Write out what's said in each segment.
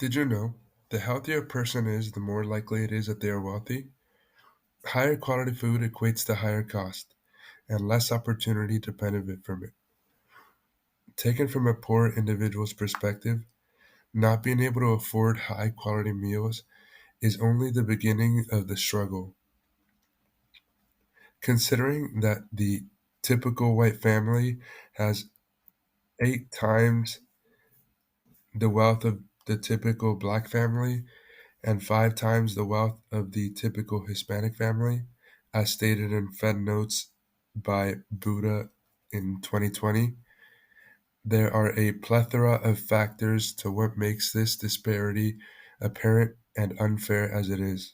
Did you know the healthier a person is, the more likely it is that they are wealthy? Higher quality food equates to higher cost and less opportunity to benefit from it. Taken from a poor individual's perspective, not being able to afford high quality meals is only the beginning of the struggle. Considering that the typical white family has 8 times the wealth of the typical black family, and 5 times the wealth of the typical Hispanic family, as stated in Fed Notes by Buddha in 2020. There are a plethora of factors to what makes this disparity apparent and unfair as it is.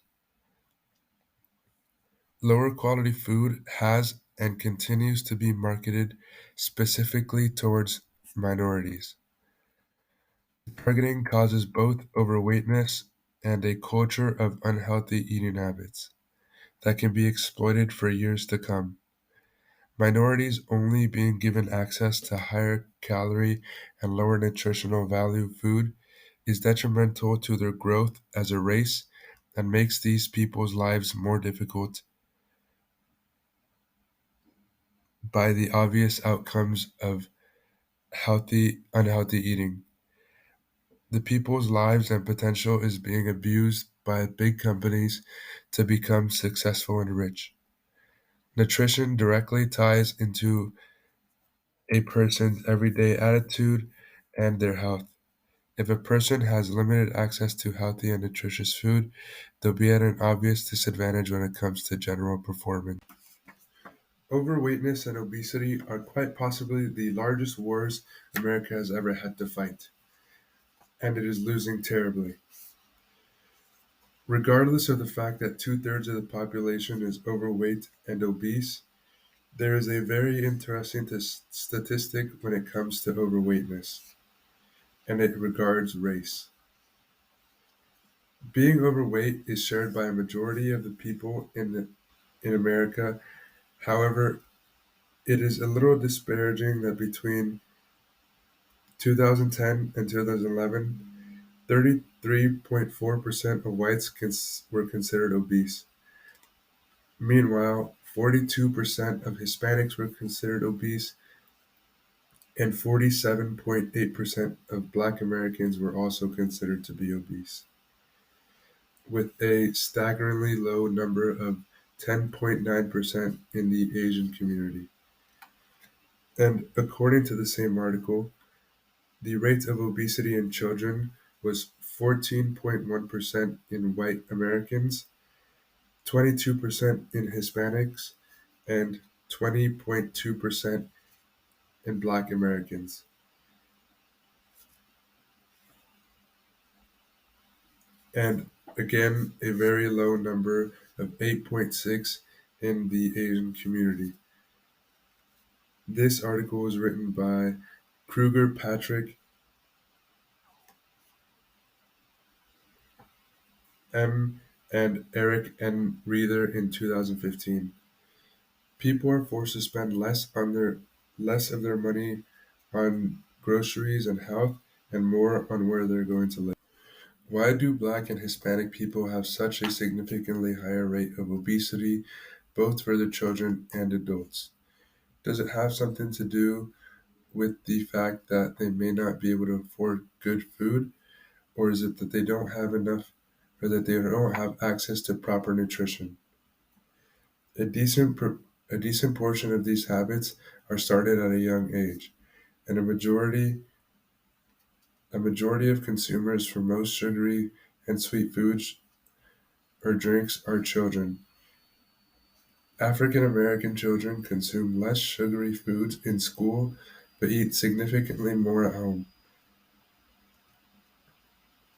Lower quality food has and continues to be marketed specifically towards minorities. Targeting causes both overweightness and a culture of unhealthy eating habits that can be exploited for years to come. Minorities only being given access to higher calorie and lower nutritional value food is detrimental to their growth as a race and makes these people's lives more difficult by the obvious outcomes of unhealthy eating. The people's lives and potential is being abused by big companies to become successful and rich. Nutrition directly ties into a person's everyday attitude and their health. If a person has limited access to healthy and nutritious food, they'll be at an obvious disadvantage when it comes to general performance. Overweightness and obesity are quite possibly the largest wars America has ever had to fight, and it is losing terribly. Regardless of the fact that two-thirds of the population is overweight and obese, there is a very interesting statistic when it comes to overweightness, and it regards race. Being overweight is shared by a majority of the people in America. However, it is a little disparaging that between 2010 and 2011, 33.4% of whites were considered obese. Meanwhile, 42% of Hispanics were considered obese, and 47.8% of Black Americans were also considered to be obese, with a staggeringly low number of 10.9% in the Asian community. And according to the same article, the rate of obesity in children was 14.1% in white Americans, 22% in Hispanics, and 20.2% in Black Americans. And again, a very low number of 8.6 in the Asian community. This article was written by Kruger Patrick M. and Eric N. Reither in 2015. People are forced to spend less of their money on groceries and health and more on where they're going to live. Why do Black and Hispanic people have such a significantly higher rate of obesity, both for their children and adults? Does it have something to do with the fact that they may not be able to afford good food, or is it that they don't have enough, or that they don't have access to proper nutrition? A a decent portion of these habits are started at a young age, and a majority of consumers for most sugary and sweet foods or drinks are children. African American children consume less sugary foods in school but eat significantly more at home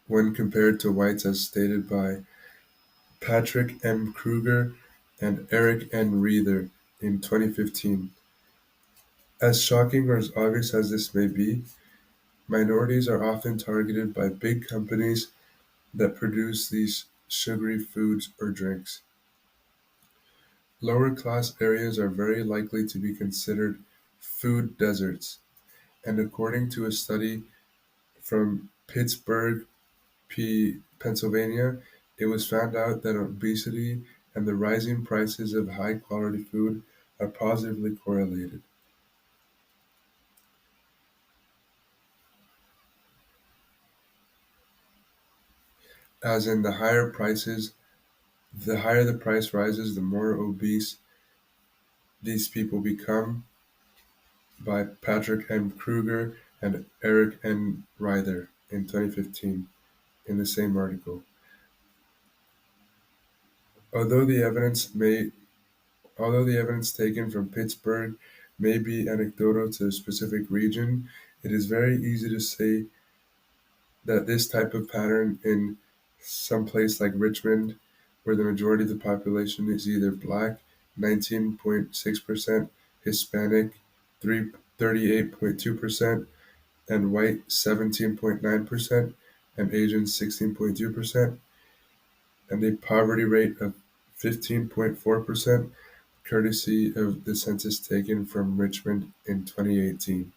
when compared to whites, as stated by Patrick M. Kruger and Eric N. Reither in 2015. As shocking or as obvious as this may be, minorities are often targeted by big companies that produce these sugary foods or drinks. Lower class areas are very likely to be considered food deserts, and according to a study from Pittsburgh Pennsylvania, it was found out that obesity and the rising prices of high quality food are positively correlated. As in, the higher the price rises, the more obese these people become, by Patrick M. Kruger and Eric N. Ryther in 2015 in the same article. Although the evidence may Although the evidence taken from Pittsburgh may be anecdotal to a specific region, it is very easy to say that this type of pattern in some place like Richmond, where the majority of the population is either black, 19.6%, Hispanic, 38.2%, and white, 17.9%, and Asian, 16.2%, and a poverty rate of 15.4%, courtesy of the census taken from Richmond in 2018.